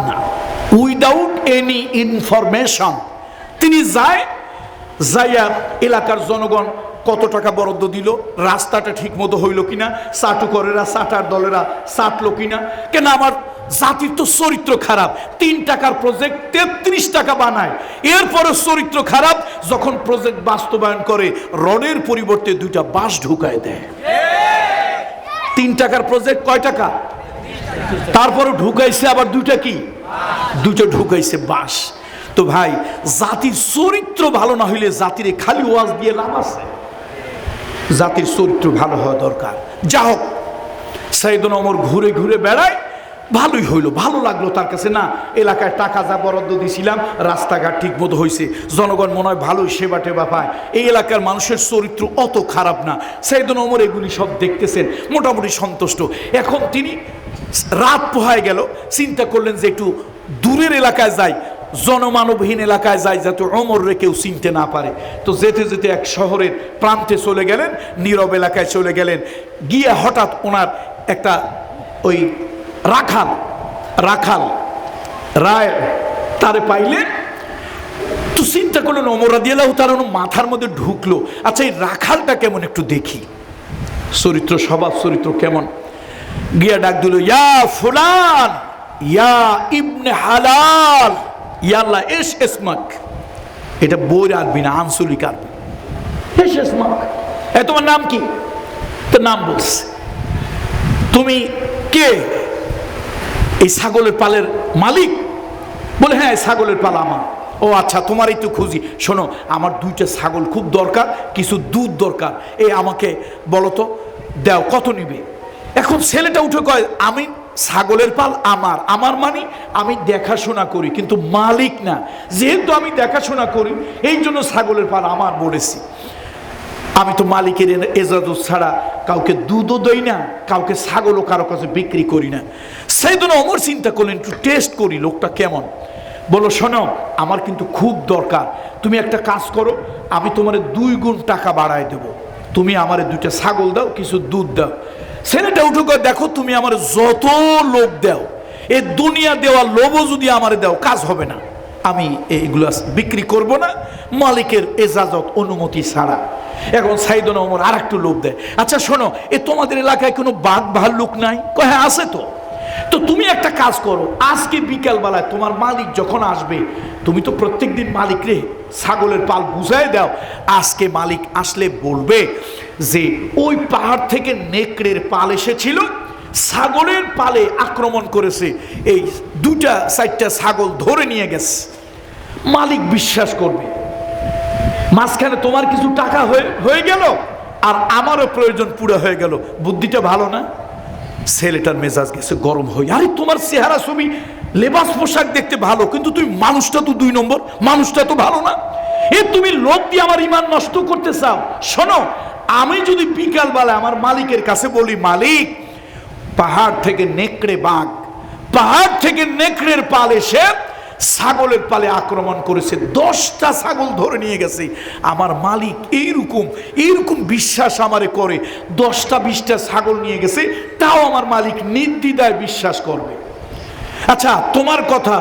না, without any information তিনি যাইয়া এলাকার জনগণ কত টাকা বরাদ্দ দিল, রাস্তাটা ঠিক মতো হইল কিনা, চাটুকরেরা চাটার দলেরা চাটলো কিনা, কেন আমার জাতির তো চরিত্র খারাপ। 3 টাকার প্রজেক্ট 33 টাকা বানায়, এরপরে চরিত্র খারাপ। যখন প্রজেক্ট বাস্তবায়ন করে রডের পরিবর্তে 2টা বাঁশ ঢুকায় দেয়। 3 টাকার প্রজেক্ট কয় টাকা? তারপরে ঢুকাইছে আবার 2টা কি, 2টা ঢুকাইছে বাঁশ। তো ভাই, জাতির চরিত্র ভালো না হইলে জাতির খালি ওয়াজ দিয়ে লাভ আছে? জাতির চরিত্র ভালো হওয়া দরকার। যা হোক, সাইয়েদনা ওমর ঘুরে ঘুরে বেড়ায়, ভালোই হইলো, ভালো লাগলো তার কাছে। না, এলাকায় টাকা যা বরাদ্দ দিয়েছিলাম, রাস্তাঘাট ঠিক মতো হয়েছে, জনগণ মনে হয় ভালোই সেবা টেবা পায়, এই এলাকার মানুষের চরিত্র অত খারাপ না। সাইয়েদনা ওমর এগুলি সব দেখতেছেন, মোটামুটি সন্তুষ্ট। এখন তিনি রাত পোহায় গেল, চিন্তা করলেন যে একটু দূরের এলাকায় যাই, জনমানবহীন এলাকায় যাই, যাতে ওমররে কেউ চিনতে না পারে। তো যেতে যেতে এক শহরের প্রান্তে চলে গেলেন, নীরব এলাকায় চলে গেলেন। গিয়ে হঠাৎ ওনার একটা ওই রাখাল রায় তারে পাইলেন। তো চিন্তা করলেন ওমর রাদিয়াল্লাহু তাআলা মাথার মধ্যে ঢুকলো, আচ্ছা এই রাখালটা কেমন একটু দেখি, চরিত্র স্বভাব চরিত্র কেমন। গিয়া ডাক দিল, ইয়া ফুলান, ইয়া ইবনে হালাল, ইয়াল্লাহ এস এসমাক। এটা বইর আরবি না, আঞ্চলিক আরবি। এস এসমাক, তোমার নাম কি? তো নাম বলছে। তুমি কে? এই ছাগলের পালের মালিক? বলে হ্যাঁ, ছাগলের পাল আমার। ও আচ্ছা, তোমারই তো খুঁজি। শোনো, আমার 2টা ছাগল খুব দরকার, কিছু দুধ দরকার, আমাকে বলো তো, দাও, কত নিবে? এখন ছেলেটা উঠে কয়, আমি ছাগলের পাল আমার মানে আমি দেখাশোনা করি, কিন্তু মালিক না। যেহেতু আমি দেখাশোনা করি, এই জন্য ছাগলের পাল আমার বলেছি। আমি তো মালিকের এজাজত ছাড়া কাউকে দুধও দেই না, কাউকে ছাগলও কারো কাছে বিক্রি করি না। সাইয়েদনা ওমর চিন্তা করলেন, একটু টেস্ট করি লোকটা কেমন। বলো, শোনো, আমার কিন্তু খুব দরকার, তুমি একটা কাজ করো, আমি তোমার 2 গুণ টাকা বাড়ায় দেব, তুমি আমার 2টা ছাগল দাও, কিছু দুধ দাও। ছেলেটা উঠে কয়, দেখো তুমি আমার যত লোভ দাও, এই দুনিয়া দেওয়া লোভও যদি আমার দাও, কাজ হবে না, আমি এইগুলো বিক্রি করব না মালিকের এজাজত অনুমতি ছাড়া। এখন সাইয়েদনা ওমর আর একটু লোভ দেয়, আচ্ছা শোনো, তোমাদের এলাকায় কোনো বাঘ ভাল্লুক নাই? কয় হ্যাঁ আছে তো। তো তুমি একটা কাজ করো, আজকে বিকাল বেলায় তোমার মালিক যখন আসবে, তুমি তো প্রত্যেকদিন মালিকরে ছাগলের পাল বুঝাই দাও, আজকে মালিক আসলে বলবে যে ওই পাহাড় থেকে নেকড়ের পাল এসেছিল, ছাগলের পালে আক্রমণ করেছে, এই 2-4টা ছাগল ধরে নিয়ে গেছে। মালিক বিশ্বাস করবে। মাঝখানে তোমার কিছু টাকা হয়ে গেল, আর আমারও প্রয়োজন পুরো হয়ে গেল। বুদ্ধিটা ভালো না? ছেলেটার মেজাজ গেছে গরম হয়ে, আরে তোমার চেহারা ছবি লেবাস পোশাক দেখতে ভালো, কিন্তু তুমি মানুষটা তো 2 নম্বর, মানুষটা তো ভালো না। তুমি লোভ দিয়ে আমার ইমান নষ্ট করতে চাও? শোনো, আমি যদি বিকাল বেলা আমার মালিকের কাছে বলি, মালিক পাহাড় থেকে নেকড়ে বাঘ, পাহাড় থেকে নেকড়ের পাল এসে ছাগলের পালে আক্রমণ করেছে, 10টা ছাগল ধরে নিয়ে গেছে, আমার মালিক এইরকম বিশ্বাস আমারে করে, 10টা-20টা ছাগল নিয়ে গেছে, তাও আমার মালিক নির্দ্বিধায় বিশ্বাস করবে। আচ্ছা, তোমার কথা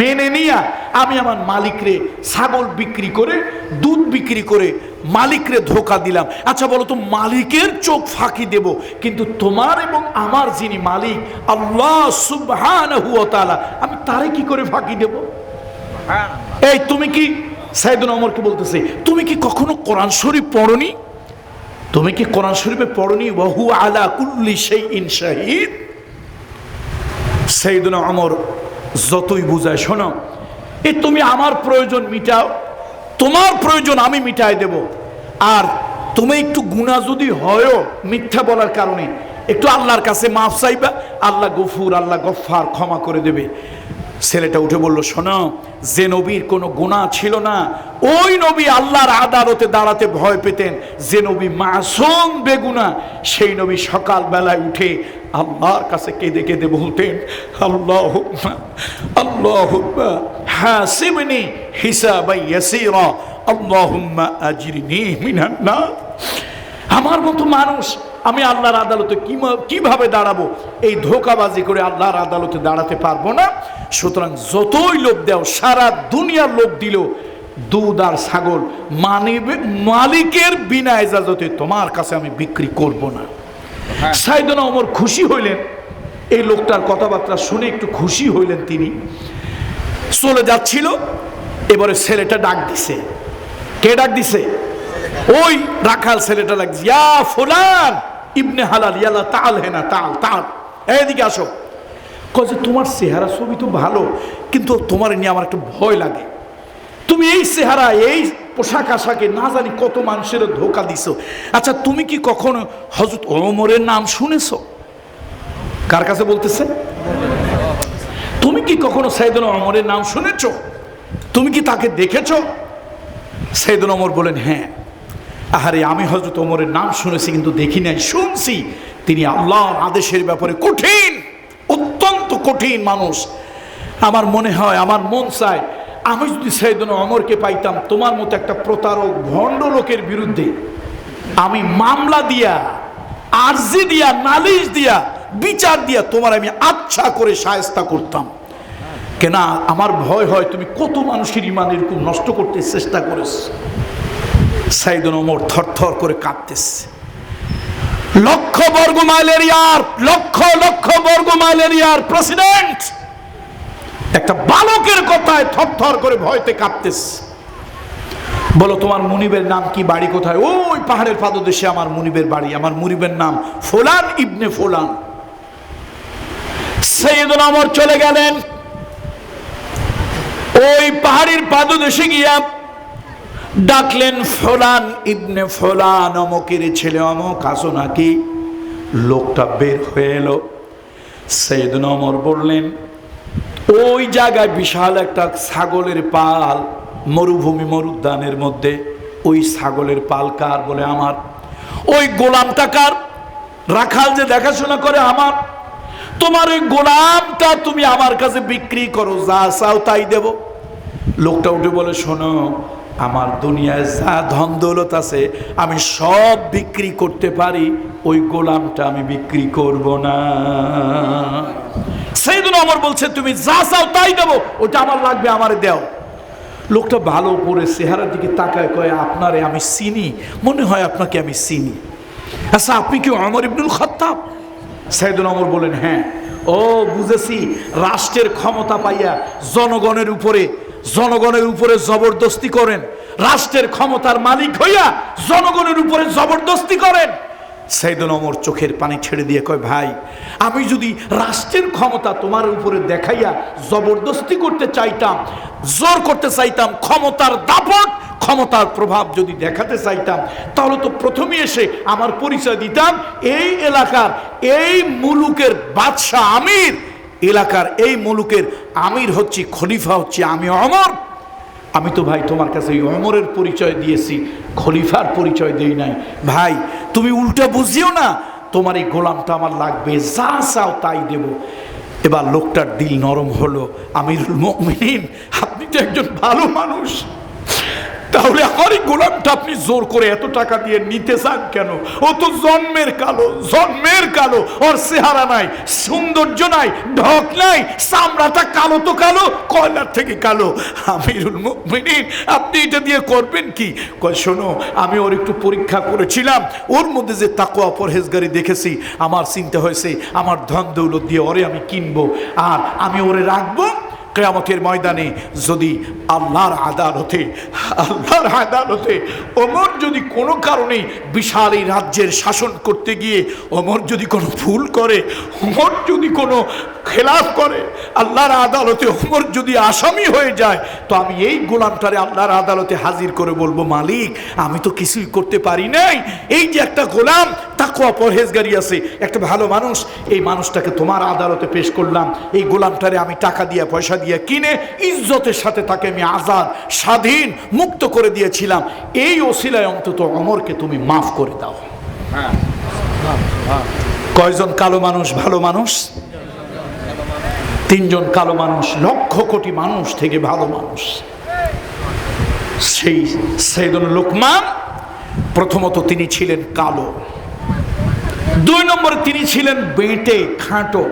মেনে নিয়া আমি আমার মালিকরে ছাগল বিক্রি করে, দুধ বিক্রি করে মালিকরে ধোকা দিলাম। আচ্ছা বলো তো, মালিকের চোখ ফাঁকি দেব, কিন্তু তোমার এবং আমার যিনি মালিক আল্লাহ সুবহানাহু ওয়া তাআলা, আমি তারে কি করে ফাঁকি দেব? এই তুমি কি, সাইয়েদনা ওমরকে বলতেছে, তুমি কি কখনো কোরআন শরীফ পড়নি? তুমি কি কোরআন শরীফে পড়নি ওয়া হুয়া আলা কুল্লি শাইইন শাহীদ? সাইয়েদনা ওমর যতই বুঝায়, শোনো, তুমি আমার প্রয়োজন মিটাও, তোমার প্রয়োজন আমি মিটাই দেব, আর তুমি একটু গুনাহ যদি হয়ও মিথ্যা বলার কারণে, একটু আল্লাহর কাছে মাফ চাইবা, আল্লাহ গফুর, আল্লাহ গফফার, ক্ষমা করে দেবে। ছেলেটা উঠে বলল, শোনো, যে নবীর কোনো গুনাহ ছিল না, ওই নবী আল্লাহর আদালতে দাঁড়াতে ভয় পেতেন। যে নবী মাসুম বেগুনাহ, সেই নবী সকাল বেলায় উঠে আল্লাহর কাছে কেঁদে কেঁদে বলতেন, আল্লাহুম্মা হাসিবনি হিসাবান ইয়াসীরা, আল্লাহুম্মা আজরিনি মিনান নার। আমার মতো মানুষ আমি আল্লাহর আদালতে কিভাবে দাঁড়াবো? এই ধোঁকাবাজি করে আল্লাহর আদালতে দাঁড়াতে পারবো না। সুতরাং যতই লোভ দাও, সারা দুনিয়ার লোভ দিল, দুধ আর ছাগল মালিকের বিনা ইজাজতে তোমার কাছে আমি বিক্রি করব না। সাইয়েদনা ওমর খুশি হইলেন, এই লোকটার কথাবার্তা শুনে একটু খুশি হইলেন। তিনি চলে যাচ্ছিল, এবারে ছেলেটা ডাক দিছে। কে ডাক দিছে? ওই রাখাল ছেলেটা ডাক দিছে, ইয়া ফুলান ইবনে হালাল, ইয়ালা তাল হেনা, তাল তাল, এইদিকে আসো। কয় যে তোমার চেহারা ছবি তো ভালো, কিন্তু তোমার নিয়ে আমার একটু ভয় লাগে। তুমি এই চেহারা, এই পোশাক আশাকে না জানি কত মানুষের ধোকা দিছো। আচ্ছা, তুমি কি কখনো হযরত ওমরের নাম শুনেছো? কার কাছে বলতেছে? তুমি কি কখনো সাইয়েদনা ওমরের নাম শুনেছো? তুমি কি তাকে দেখেছো? সাইয়েদনা ওমর বলেন, হ্যাঁ। আহারে, আমি হযরত ওমরের নাম শুনেছি কিন্তু দেখি নাই। শুনছি তিনি আল্লাহর আদেশের ব্যাপারে কঠিন, অত্যন্ত কঠিন মানুষ। আমার মনে হয়, আমার মন চায়, আমি যদি সাইয়েদনা ওমরকে পাইতাম, তোমার মতো একটা প্রতারক ভণ্ড লোকের বিরুদ্ধে আমি মামলা দিয়া, আরজি দিয়া, নালিশ দিয়া, বিচার দিয়া তোমার আমি আচ্ছা করে শায়েস্তা করতাম। কেন আমার ভয় হয় তুমি কত মানুষের ঈমান এরকম নষ্ট করতে চেষ্টা করেছ। সাইয়েদনা ওমর থরথর করে কাঁপতেছে। লক্ষ বর্গ মাইলের ইয়ার, লক্ষ লক্ষ বর্গ মাইলের ইয়ার প্রেসিডেন্ট একটা বালকের কথায় থরথর করে ভয়তে কাঁপতেছে। বলো, তোমার মুনিবের নাম কি, বাড়ি কোথায়? ওই পাহাড়ের পাদদেশে আমার মুনিবের বাড়ি, আমার মুনিবের নাম ফুলান ইবনে ফুলান। সাইয়েদনা ওমর চলে গেলেন, ওই পাহাড়ের পাদদেশে গিয়া ডাকলেন, ফুলান ইবনে ফুলান, অমকের ছেলে অমক, আসো নাকি? লোকটা বের হয়ে এলো। সাইয়েদনা ওমর বললেন, ওই জায়গায় বিশাল একটা ছাগলের পাল, মরুভূমি মরুদ্যানের মধ্যে। ওই ছাগলের পাল কার? বলে আমার। ওই গোলামটা কার? রাখাল যে দেখাশোনা করে আমার। তোমার ওই গোলামটা তুমি আমার কাছে বিক্রি করো, যা চাও তাই দেব। লোকটা উঠে বলে, শোনো, আমার দুনিয়ায় যা ধন দৌলত আছে আমি সব বিক্রি করতে পারি, ওই গোলামটা আমি বিক্রি করব না। সাইয়েদনা ওমর বলছে, তুমি যা চাও তাই দেবো, ওটা আমার লাগবে, আমারে দাও। লোকটা ভালো করে চেহারার দিকে তাকায়, কয়, আপনারে আমি চিনি, মনে হয় আপনাকে আমি চিনি। আচ্ছা, আপনি কি ওমর ইবনুল খাত্তাব? সাইয়েদনা ওমর বলেন, হ্যাঁ। ও, বুঝেছি, রাষ্ট্রের ক্ষমতা পাইয়া জনগণের উপরে জবরদস্তি করেন, রাষ্ট্রের ক্ষমতার মালিক হইয়া জনগণের উপরে জবরদস্তি করেন। সাইয়েদনা ওমর চোখের পানি ছেড়ে দিয়ে কয়, ভাই, আমি যদি রাষ্ট্রের ক্ষমতা তোমার উপরে দেখাইয়া জবরদস্তি করতে চাইতাম, জোর করতে চাইতাম, ক্ষমতার দাপট, ক্ষমতার প্রভাব যদি দেখাতে চাইতাম, তাহলে তো প্রথমে এসে আমার পরিচয় দিতাম, এই এলাকার এই মুলুকের বাদশাহ আমির, এলাকার এই মুলুকের আমির হচ্ছে, খলিফা হচ্ছে আমি ওমর। আমি তো ভাই তোমার কাছে ওমরের পরিচয় দিয়েছি, খলিফার পরিচয় দেই নাই। ভাই, তুমি উল্টা বুঝিও না, তোমার এই গোলামটা আমার লাগবে, যা চাও তাই দেব। এবার লোকটার দিল নরম হলো। আমিরুল মুমিনিন, আপনি তো একজন ভালো মানুষ, তাহলে আমার এই গোলামটা আপনি জোর করে এত টাকা দিয়ে নিতে চান কেন? ও তো জন্মের কালো, জন্মের কালো, ওর চেহারা নাই, সৌন্দর্য নাই, ঢক নাই, চামড়াটা কালো তো কালো, কয়লার থেকে কালো। আমিরুল মুমিনিন, আপনি এটা দিয়ে করবেন কি? কয়, শোনো, আমি ওর একটু পরীক্ষা করেছিলাম, ওর মধ্যে যে তাকওয়া পরহেজগারি দেখেছি, আমার চিন্তা হয়েছে আমার ধন দৌলত দিয়ে ওরে আমি কিনবো, আর আমি ওরে রাখবো। কিয়ামতের ময়দানে যদি আল্লাহর আদালতে ওমর যদি কোনো কারণে বিশাল এই রাজ্যের শাসন করতে গিয়ে ওমর যদি কোনো ভুল করে, ওমর যদি কোনো খেলাফ করে, আল্লাহর আদালতে ওমর যদি আসামি হয়ে যায়, তো আমি এই গোলামটারে আল্লাহর আদালতে হাজির করে বলবো, মালিক, আমি তো কিছুই করতে পারি নাই, এই যে একটা গোলাম তাকওয়া পরহেজগারি আছে, একটা ভালো মানুষ, এই মানুষটাকে তোমার আদালতে পেশ করলাম, এই গোলামটারে আমি টাকা দিয়ে পয়সা দিয়ে কিনে ইজ্জতের সাথে তাকে আমি আজাদ, স্বাধীন, মুক্ত করে দিয়েছিলাম, এই ওসিলায় অন্তত ওমরকে তুমি মাফ করে দাও। কয়জন কালো মানুষ ভালো মানুষ? তিনজন কালো মানুষ লক্ষ কোটি মানুষ থেকে ভালো মানুষ। সেই সাইয়েদনা লোকমান, প্রথমত তিনি ছিলেন কালো, দুই নম্বরে তিনি ছিলেন বেঁটে, খাঁটো,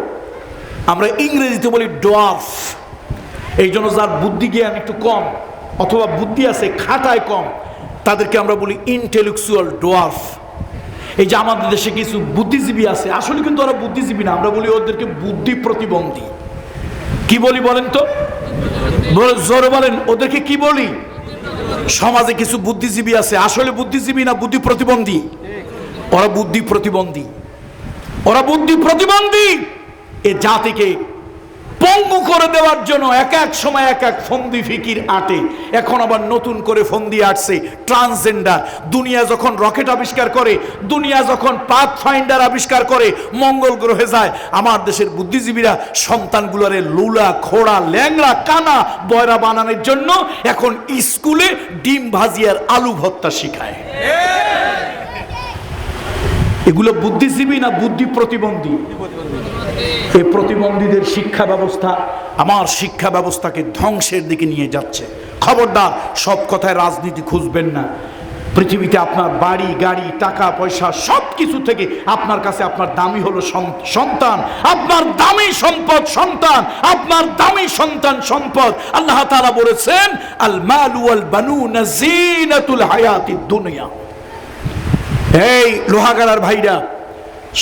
আমরা ইংরেজিতে বলি ডোয়ার্ফ। এই জন্য যার বুদ্ধি জ্ঞান একটু কম অথবা বুদ্ধি আছে খাটায় কম, তাদেরকে আমরা বলি ইন্টেলেকচুয়াল ডোয়ার্ফ। এই যে আমাদের দেশে কিছু বুদ্ধিজীবী আছে, আসলে কিন্তু ওরা বুদ্ধিজীবী না, আমরা বলি ওদেরকে বুদ্ধি প্রতিবন্ধী। কি বলি বলেন তো, জোরে বলেন, ওদেরকে কি বলি? সমাজে কিছু বুদ্ধিজীবী আছে, আসলে বুদ্ধিজীবী না, বুদ্ধি প্রতিবন্ধী। ওরা বুদ্ধি প্রতিবন্ধী, ওরা বুদ্ধি প্রতিবন্ধী। এ জাতিকে পঙ্গু করে দেওয়ার জন্য এক এক সময় এক এক ফন্দি ফিকির আটে। এখন আবার নতুন করে ফন্দি আটছে ট্রান্সজেন্ডার। দুনিয়া যখন রকেট আবিষ্কার করে, দুনিয়া যখন পাথ ফাইন্ডার আবিষ্কার করে, মঙ্গল গ্রহে যায়, আমার দেশের বুদ্ধিজীবীরা সন্তানগুলোরে লুলা, খোড়া, ল্যাংড়া, কানা, বয়রা বানানোর জন্য এখন স্কুলে ডিম ভাজি আর আলু ভর্তা শিখায়। এগুলো বুদ্ধিজীবী না বুদ্ধি প্রতিবন্ধী? এই প্রতিবন্ধীদের শিক্ষা ব্যবস্থা আমার শিক্ষা ব্যবস্থাকে ধ্বংসের দিকে নিয়ে যাচ্ছে। খবরদার, সব কথায় রাজনীতি খুঁজবেন না। পৃথিবীতে আপনার বাড়ি, গাড়ি, টাকা পয়সা সব কিছু থেকে আপনার কাছে আপনার দামি হলো সন্তান। আপনার দামি সম্পদ সন্তান, আপনার দামি সন্তান সম্পদ। আল্লাহ তাআলা বলেছেন, আল মালু ওয়াল বানুনা যিনাতুল হায়াতিদ দুনিয়া। এই লোহাগাড়ার ভাইরা,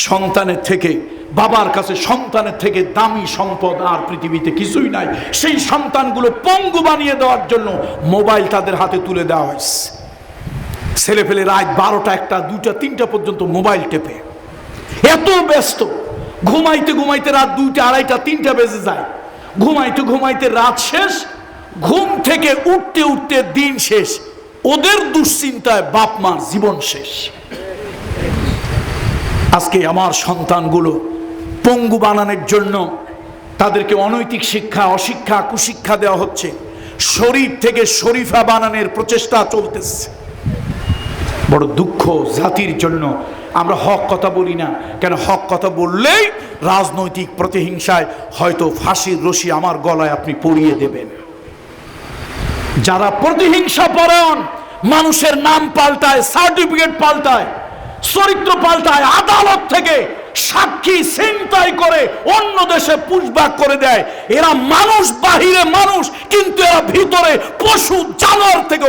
সন্তানের থেকে, বাবার কাছে সন্তানের থেকে দামি সম্পদ আর পৃথিবীতে কিছুই নাই। সেই সন্তানগুলো পঙ্গু বানিয়ে দেওয়ার জন্য মোবাইল তাদের হাতে তুলে দেওয়া হয়েছে। ছেলে ফেলে রাত 12টা, 1টা, 2টা, 3টা পর্যন্ত মোবাইল টেপে, এত ব্যস্ত। ঘুমাইতে ঘুমাইতে রাত 2টা, 2:30, 3টা বেজে যায়। ঘুমাইতে ঘুমাইতে রাত শেষ, ঘুম থেকে উঠতে উঠতে দিন শেষ। ওদের দুশ্চিন্তায় বাপ মার জীবন শেষ। আজকে আমার সন্তানগুলো পঙ্গু বানানোর জন্য তাদেরকে অনৈতিক শিক্ষা, অশিক্ষা, কুশিক্ষা দেওয়া হচ্ছে। শরীফ থেকে শরীফা বানানোর প্রচেষ্টা চলতেছে। বড় দুঃখ জাতির জন্য। আমরা হক কথা বলি না কেন? হক কথা বললেই রাজনৈতিক প্রতিহিংসায় হয়তো ফাঁসির রশি আমার গলায় আপনি পরিয়ে দেবেন। যারা প্রতিহিংসা পরায়ণ, মানুষের নাম পাল্টায়, সার্টিফিকেট পাল্টায়, চরিত্র পাল্টায়, আদালত থেকে সাক্ষী ছিনতাই করে অন্য দেশে পুশব্যাক করে দেয়, এরা মানুষ, বাহিরে মানুষ, কিন্তু এরা ভিতরে পশু জানোয়ার থেকে